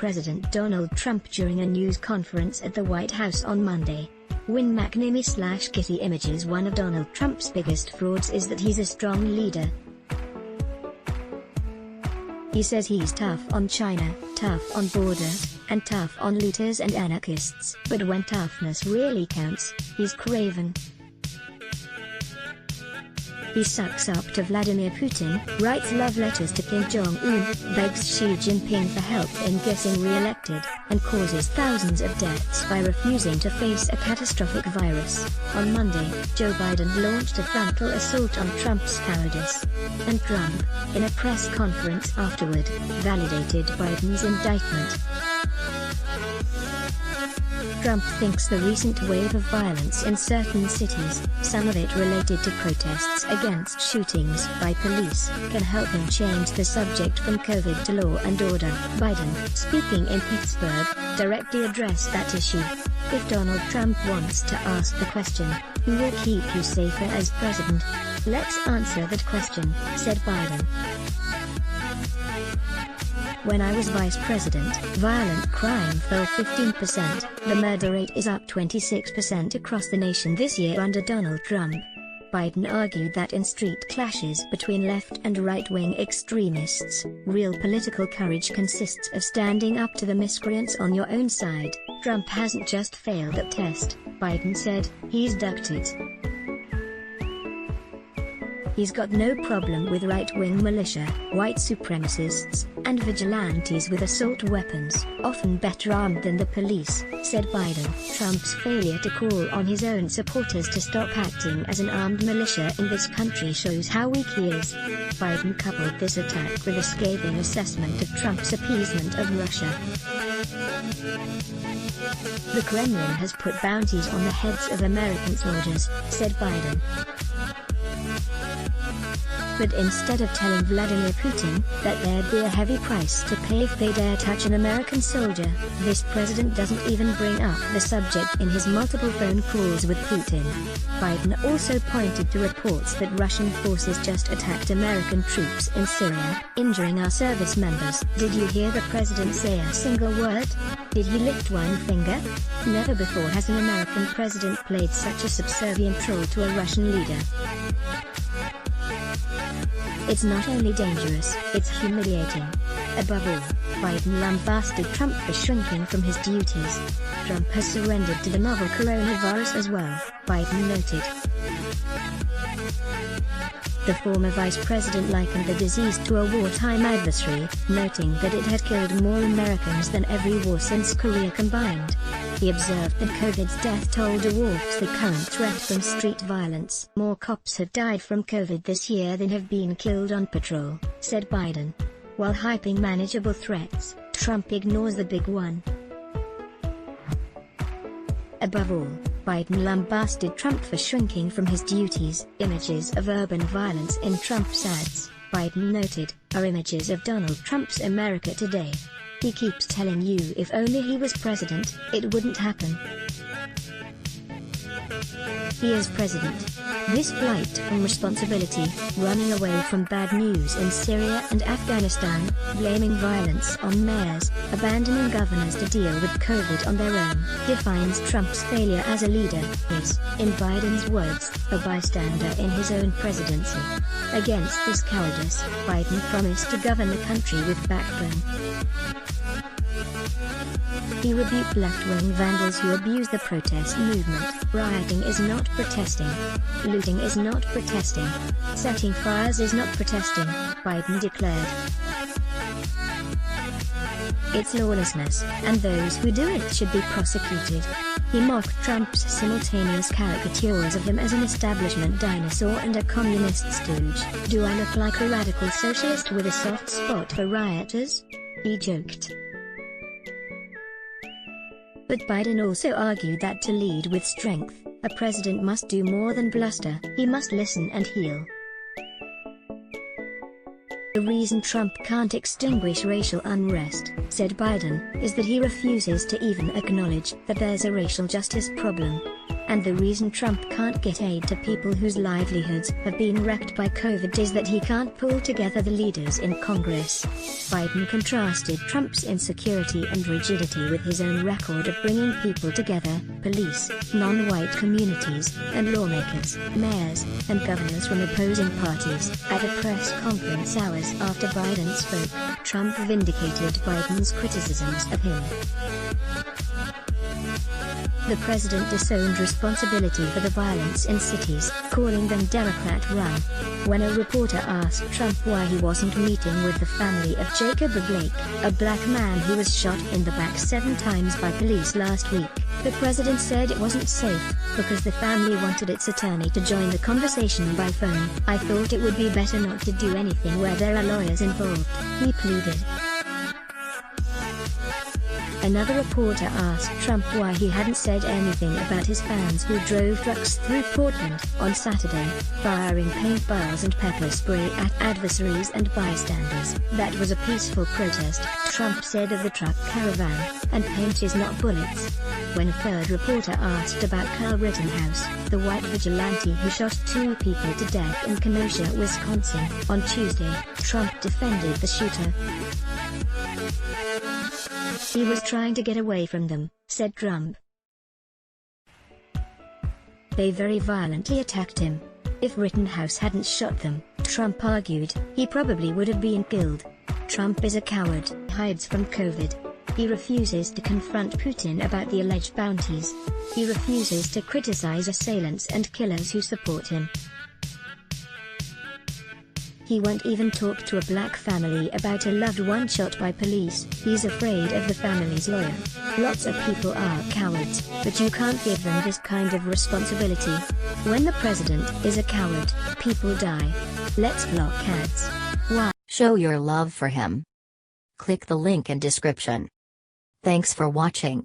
President Donald Trump during a news conference at the White House on Monday. Win McNamee/Getty Images. One of Donald Trump's biggest frauds is that he's a strong leader. He says he's tough on China, tough on borders, and tough on looters and anarchists, but when toughness really counts, he's craven. He sucks up to Vladimir Putin, writes love letters to Kim Jong-un, begs Xi Jinping for help in getting re-elected, and causes thousands of deaths by refusing to face a catastrophic virus. On Monday, Joe Biden launched a frontal assault on Trump's cowardice. And Trump, in a press conference afterward, validated Biden's indictment. Trump thinks the recent wave of violence in certain cities, some of it related to protests against shootings by police, can help him change the subject from COVID to law and order. Biden, speaking in Pittsburgh, directly addressed that issue. If Donald Trump wants to ask the question, who will keep you safer as president? Let's answer that question, said Biden. When I was vice president, violent crime fell 15%, the murder rate is up 26% across the nation this year under Donald Trump. Biden argued that in street clashes between left and right-wing extremists, real political courage consists of standing up to the miscreants on your own side. Trump hasn't just failed that test, Biden said, he's ducked it. He's got no problem with right-wing militia, white supremacists, and vigilantes with assault weapons, often better armed than the police, said Biden. Trump's failure to call on his own supporters to stop acting as an armed militia in this country shows how weak he is. Biden coupled this attack with a scathing assessment of Trump's appeasement of Russia. The Kremlin has put bounties on the heads of American soldiers, said Biden. But instead of telling Vladimir Putin that there'd be a heavy price to pay if they dare touch an American soldier, this president doesn't even bring up the subject in his multiple phone calls with Putin. Biden also pointed to reports that Russian forces just attacked American troops in Syria, injuring our service members. Did you hear the president say a single word? Did he lift one finger? Never before has an American president played such a subservient role to a Russian leader. It's not only dangerous, it's humiliating. Above all, Biden lambasted Trump for shrinking from his duties. Trump has surrendered to the novel coronavirus as well, Biden noted. The former vice president likened the disease to a wartime adversary, noting that it had killed more Americans than every war since Korea combined. He observed that COVID's death toll dwarfs the current threat from street violence. More cops have died from COVID this year than have been killed on patrol, said Biden. While hyping manageable threats, Trump ignores the big one. Above all, Biden lambasted Trump for shrinking from his duties. Images of urban violence in Trump's ads, Biden noted, are images of Donald Trump's America today. He keeps telling you if only he was president, it wouldn't happen. He is president. This flight from responsibility, running away from bad news in Syria and Afghanistan, blaming violence on mayors, abandoning governors to deal with COVID on their own, defines Trump's failure as a leader. Is, in Biden's words, a bystander in his own presidency. Against this cowardice, Biden promised to govern the country with backbone. He rebuked left-wing vandals who abuse the protest movement. Rioting is not protesting. Looting is not protesting. Setting fires is not protesting, Biden declared. It's lawlessness, and those who do it should be prosecuted. He mocked Trump's simultaneous caricatures of him as an establishment dinosaur and a communist stooge. Do I look like a radical socialist with a soft spot for rioters? He joked. But Biden also argued that to lead with strength, a president must do more than bluster, he must listen and heal. The reason Trump can't extinguish racial unrest, said Biden, is that he refuses to even acknowledge that there's a racial justice problem. and the reason Trump can't get aid to people whose livelihoods have been wrecked by COVID is that he can't pull together the leaders in Congress. Biden contrasted Trump's insecurity and rigidity with his own record of bringing people together: police, non-white communities, and lawmakers, mayors, and governors from opposing parties. At a press conference hours after Biden spoke, Trump vindicated Biden's criticisms of him. The president disowned responsibility for the violence in cities, calling them Democrat-run. When a reporter asked Trump why he wasn't meeting with the family of Jacob Blake, a black man who was shot in the back 7 times by police last week, the president said it wasn't safe, because the family wanted its attorney to join the conversation by phone. "I thought it would be better not to do anything where there are lawyers involved," he pleaded. Another reporter asked Trump why he hadn't said anything about his fans who drove trucks through Portland on Saturday, firing paintballs and pepper spray at adversaries and bystanders. "That was a peaceful protest," Trump said of the truck caravan, "and paint is not bullets." When a third reporter asked about Kyle Rittenhouse, the white vigilante who shot 2 people to death in Kenosha, Wisconsin, on Tuesday, Trump defended the shooter. "He was trying to get away from them," said Trump. "They very violently attacked him. If Rittenhouse hadn't shot them," Trump argued, "he probably would have been killed." Trump is a coward, hides from COVID. He refuses to confront Putin about the alleged bounties. He refuses to criticize assailants and killers who support him. He won't even talk to a black family about a loved one shot by police. He's afraid of the family's lawyer. Lots of people are cowards, but you can't give them this kind of responsibility. When the president is a coward, people die. Let's block ads. Why? Show your love for him. Click the link in description. Thanks for watching.